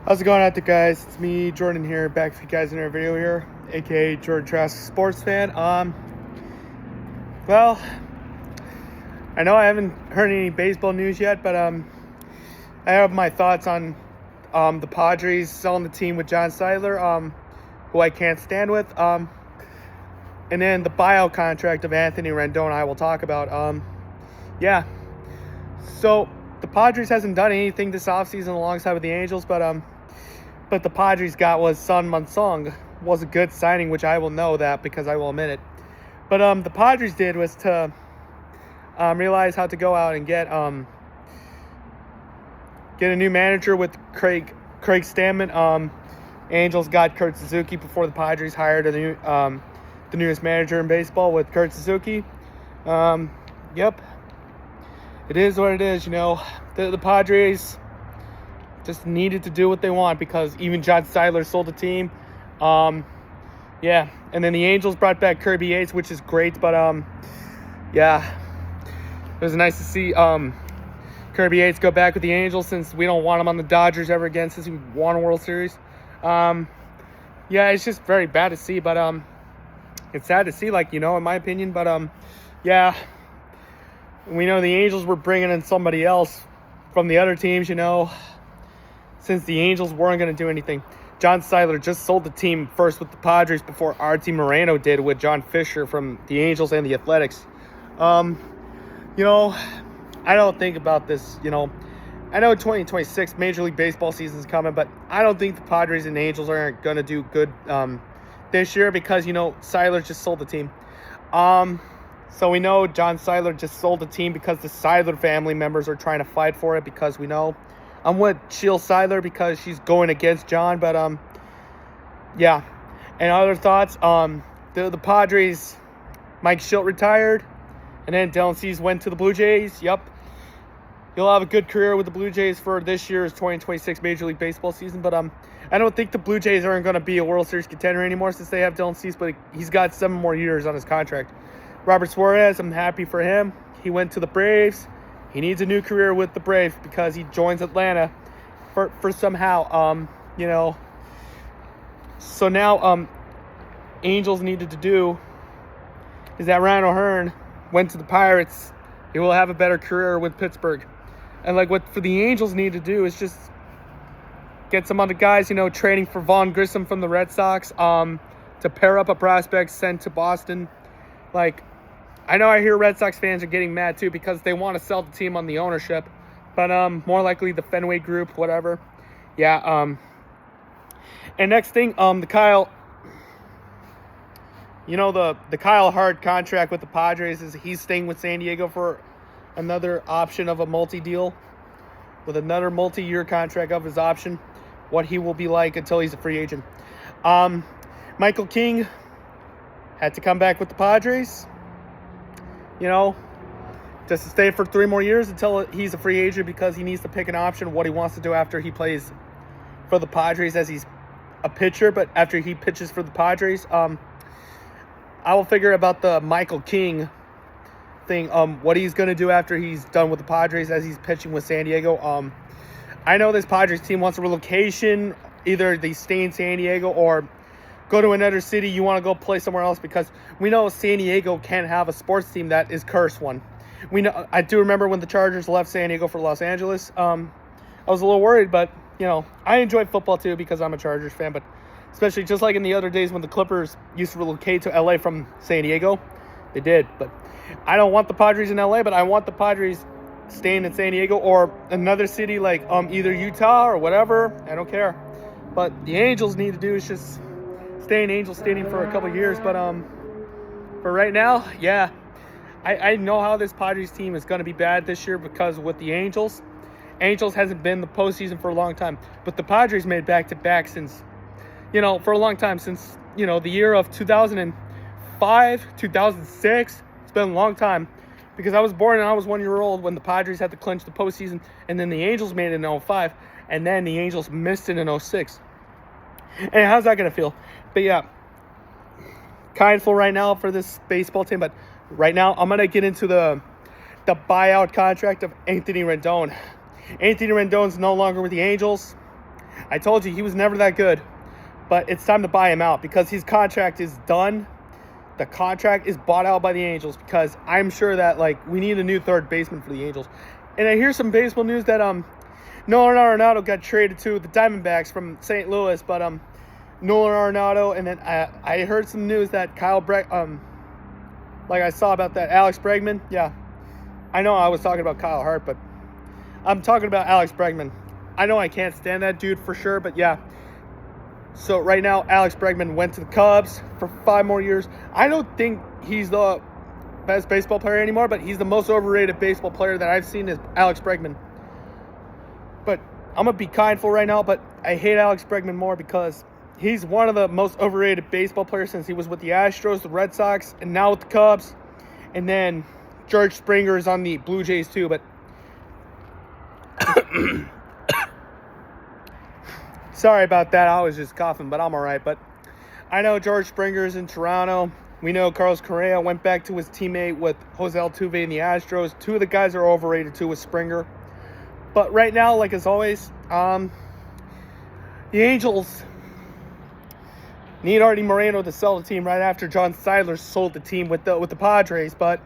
How's it going out there, guys? It's me, Jordan here, back with you guys in our video here, aka Jordan Trask Sports Fan. Well, I know I haven't heard any baseball news yet, but I have my thoughts on the Padres selling the team with John Seidler, who I can't stand with, and then the buyout contract of Anthony Rendon I will talk about. Yeah, so the Padres hasn't done anything this offseason alongside with the Angels, but the Padres got was Sun Mansong was a good signing, which I will know that because I will admit it. But the Padres did was to realize how to go out and get a new manager with Craig Stammen. Angels got Kurt Suzuki before the Padres hired the newest manager in baseball with Kurt Suzuki. Yep, it is what it is. You know, the Padres just needed to do what they want because even John Seidler sold the team. Yeah, and then the Angels brought back Kirby Yates, which is great, but yeah, it was nice to see Kirby Yates go back with the Angels since we don't want him on the Dodgers ever again since he won a World Series. Yeah, it's just very bad to see, but it's sad to see, like, you know, in my opinion, but yeah, we know the Angels were bringing in somebody else from the other teams, you know, since the Angels weren't going to do anything. John Seidler just sold the team first with the Padres before Artie Moreno did with John Fisher from the Angels and the Athletics. You know, I don't think about this, you know. I know 2026 Major League Baseball season is coming, but I don't think the Padres and the Angels are going to do good this year because, you know, Seidler just sold the team. So we know John Seidler just sold the team because the Seidler family members are trying to fight for it because we know I'm with Sheil Seidler because she's going against John, but yeah. And other thoughts, the Padres, Mike Shildt retired, and then Dylan Cease went to the Blue Jays. Yep, he'll have a good career with the Blue Jays for this year's 2026 Major League Baseball season. But I don't think the Blue Jays aren't going to be a World Series contender anymore since they have Dylan Cease, but he's got 7 more years on his contract. Robert Suarez, I'm happy for him. He went to the Braves. He needs a new career with the Braves because he joins Atlanta for somehow, you know. So now Angels needed to do is that Ryan O'Hearn went to the Pirates. He will have a better career with Pittsburgh. And like what for the Angels need to do is just get some other guys, you know, trading for Vaughn Grissom from the Red Sox to pair up a prospect sent to Boston. Like, I know I hear Red Sox fans are getting mad too because they want to sell the team on the ownership, but more likely the Fenway Group, whatever. Yeah. And next thing, the Kyle, you know, the Kyle Hart contract with the Padres is he's staying with San Diego for another option of a multi-deal with another multi-year contract of his option. What he will be like until he's a free agent. Michael King had to come back with the Padres. You know, just to stay for 3 more years until he's a free agent because he needs to pick an option what he wants to do after he plays for the Padres as he's a pitcher. But after he pitches for the Padres, I will figure about the Michael King thing, what he's going to do after he's done with the Padres as he's pitching with San Diego. I know this Padres team wants a relocation. Either they stay in San Diego or go to another city. You want to go play somewhere else because we know San Diego can't have a sports team that is cursed one. We know. I do remember when the Chargers left San Diego for Los Angeles. I was a little worried, but you know, I enjoy football too because I'm a Chargers fan. But especially just like in the other days when the Clippers used to relocate to LA from San Diego, they did. But I don't want the Padres in LA, but I want the Padres staying in San Diego or another city like either Utah or whatever. I don't care. But the Angels need to do is just stay in Angel Stadium for a couple years, but for right now, yeah, I know how this Padres team is going to be bad this year because with the Angels hasn't been the postseason for a long time, but the Padres made back-to-back since, you know, for a long time since, you know, the year of 2005, 2006. It's been a long time because I was born and I was 1 year old when the Padres had to clinch the postseason, and then the Angels made it in 2005, and then the Angels missed it in 2006. And how's that going to feel? But yeah, kindful right now for this baseball team. But right now, I'm going to get into the buyout contract of Anthony Rendon. Anthony Rendon's no longer with the Angels. I told you he was never that good. But it's time to buy him out because his contract is done. The contract is bought out by the Angels because I'm sure that, like, we need a new third baseman for the Angels. And I hear some baseball news that Nolan Arenado got traded to the Diamondbacks from St. Louis, but Nolan Arenado, and then I heard some news that like I saw about that Alex Bregman. Yeah, I know I was talking about Kyle Hart, but I'm talking about Alex Bregman. I know I can't stand that dude for sure, but yeah. So right now, Alex Bregman went to the Cubs for 5 more years. I don't think he's the best baseball player anymore, but he's the most overrated baseball player that I've seen is Alex Bregman. But I'm going to be kindful right now, but I hate Alex Bregman more because he's one of the most overrated baseball players since he was with the Astros, the Red Sox, and now with the Cubs. And then George Springer is on the Blue Jays too, but sorry about that. I was just coughing, but I'm all right. But I know George Springer's in Toronto. We know Carlos Correa went back to his teammate with Jose Altuve in the Astros. 2 of the guys are overrated too with Springer. But right now, like as always, the Angels need Artie Moreno to sell the team right after John Seidler sold the team with the Padres. But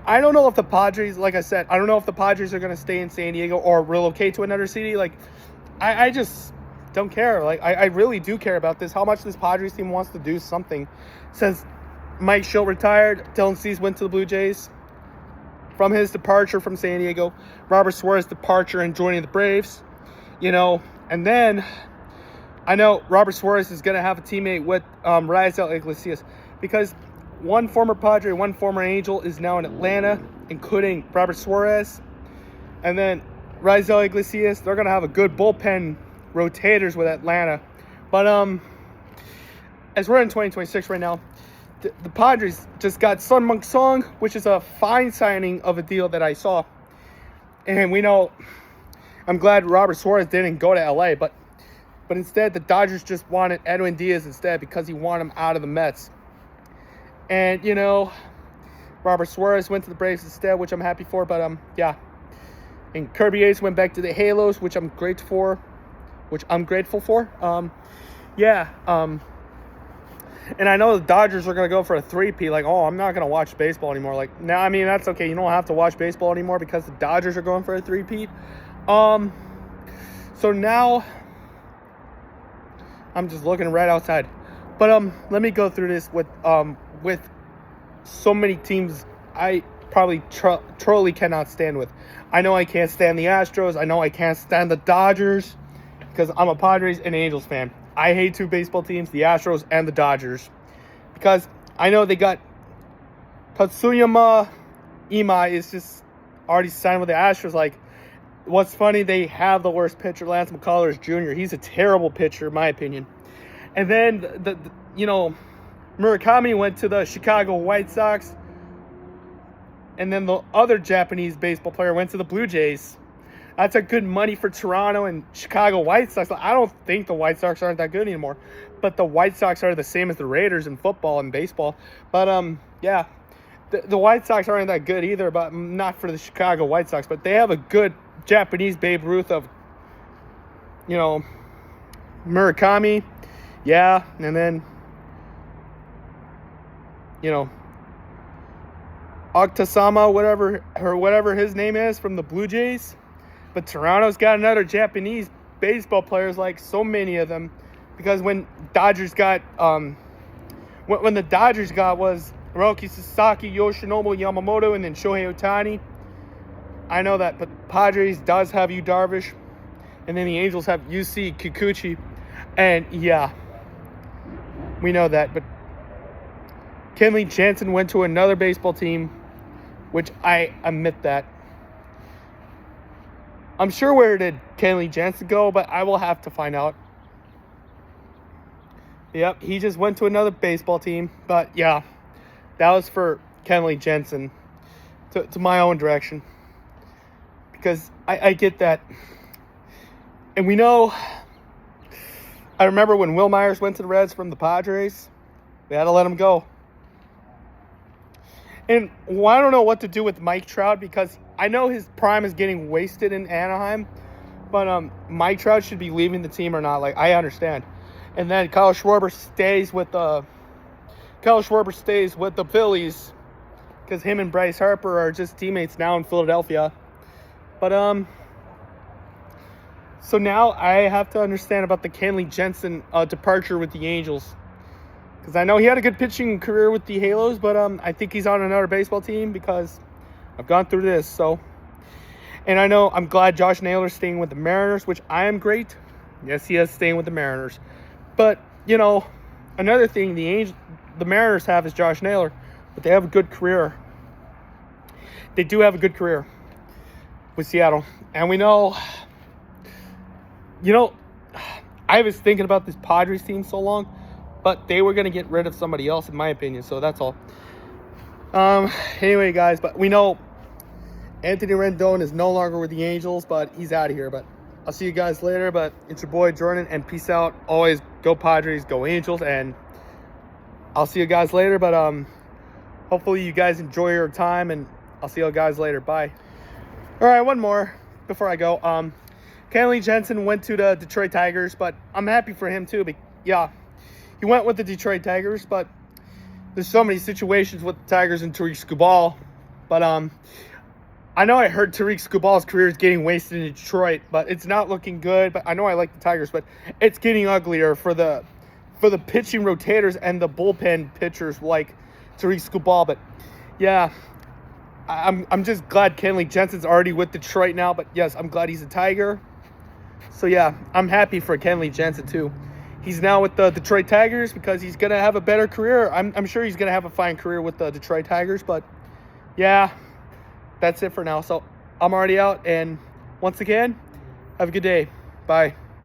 I don't know if the Padres, like I said, I don't know if the Padres are going to stay in San Diego or relocate to another city. Like, I just don't care. Like, I really do care about this, how much this Padres team wants to do something. Since Mike Schill retired, Dylan Cease went to the Blue Jays. From his departure from San Diego, Robert Suarez's departure and joining the Braves, and then I know Robert Suarez is going to have a teammate with Raisel Iglesias because one former Padre, one former Angel is now in Atlanta, including Robert Suarez. And then Raisel Iglesias, they're going to have a good bullpen rotators with Atlanta. But as we're in 2026 right now, the Padres just got Sun Myung Sung, which is a fine signing of a deal that I saw. And we know, I'm glad Robert Suarez didn't go to LA, but instead the Dodgers just wanted Edwin Diaz instead because he wanted him out of the Mets. And, Robert Suarez went to the Braves instead, which I'm happy for. But, yeah. And Kirby Ace went back to the Halos, which I'm grateful for. And I know the Dodgers are going to go for a 3-peat. Like, I'm not going to watch baseball anymore. Like, now, I mean, that's okay. You don't have to watch baseball anymore because the Dodgers are going for a 3-peat. So now I'm just looking right outside. But let me go through this with so many teams I probably truly cannot stand with. I know I can't stand the Astros. I know I can't stand the Dodgers because I'm a Padres and Angels fan. I hate 2 baseball teams, the Astros and the Dodgers, because I know they got Tatsuyama Ima is just already signed with the Astros. Like, what's funny, they have the worst pitcher, Lance McCullers Jr. He's a terrible pitcher, in my opinion. And then, Murakami went to the Chicago White Sox. And then the other Japanese baseball player went to the Blue Jays. That's a good money for Toronto and Chicago White Sox. I don't think the White Sox aren't that good anymore. But the White Sox are the same as the Raiders in football and baseball. But, yeah, the White Sox aren't that good either, but not for the Chicago White Sox. But they have a good Japanese Babe Ruth of, Murakami. Yeah, and then, Octasama, whatever his name is, from the Blue Jays. But Toronto's got another Japanese baseball players, like so many of them, because when the Dodgers got was Hiroki Sasaki, Yoshinobu Yamamoto, and then Shohei Ohtani. I know that, but Padres does have Yu Darvish, and then the Angels have UC Kikuchi, and yeah, we know that. But Kenley Jansen went to another baseball team, which I admit that. I'm sure where did Kenley Jansen go, but I will have to find out. Yep, he just went to another baseball team. But yeah, that was for Kenley Jansen to my own direction. Because I get that. And we know, I remember when Will Myers went to the Reds from the Padres, they had to let him go. And I don't know what to do with Mike Trout because I know his prime is getting wasted in Anaheim, But Mike Trout should be leaving the team or not. Like, I understand. And then Kyle Schwarber stays with the Phillies because him and Bryce Harper are just teammates now in Philadelphia. But so now I have to understand about the Kenley Jensen departure with the Angels. Because I know he had a good pitching career with the Halos, but I think he's on another baseball team because I've gone through this. So, and I know I'm glad Josh Naylor's staying with the Mariners, which I am great. Yes, he is staying with the Mariners. But, you know, another thing the Mariners have is Josh Naylor, but they have a good career. They do have a good career with Seattle. And we know, you know, I was thinking about this Padres team so long, but they were going to get rid of somebody else, in my opinion. So that's all. Anyway, guys, but we know Anthony Rendon is no longer with the Angels, but he's out of here. But I'll see you guys later. But it's your boy Jordan, and peace out. Always go Padres, go Angels, and I'll see you guys later. But hopefully you guys enjoy your time, and I'll see you guys later. Bye. All right, one more before I go. Kenley Jensen went to the Detroit Tigers, but I'm happy for him too. But yeah, he went with the Detroit Tigers, but there's so many situations with the Tigers and Tariq Skubal. But I know I heard Tariq Skubal's career is getting wasted in Detroit, but it's not looking good. But I know I like the Tigers, but it's getting uglier for the pitching rotators and the bullpen pitchers like Tariq Skubal. But yeah, I'm just glad Kenley Jensen's already with Detroit now. But yes, I'm glad he's a Tiger. So yeah, I'm happy for Kenley Jensen too. He's now with the Detroit Tigers because he's gonna have a better career. I'm sure he's gonna have a fine career with the Detroit Tigers. But yeah, that's it for now. So I'm already out, and once again, have a good day. Bye.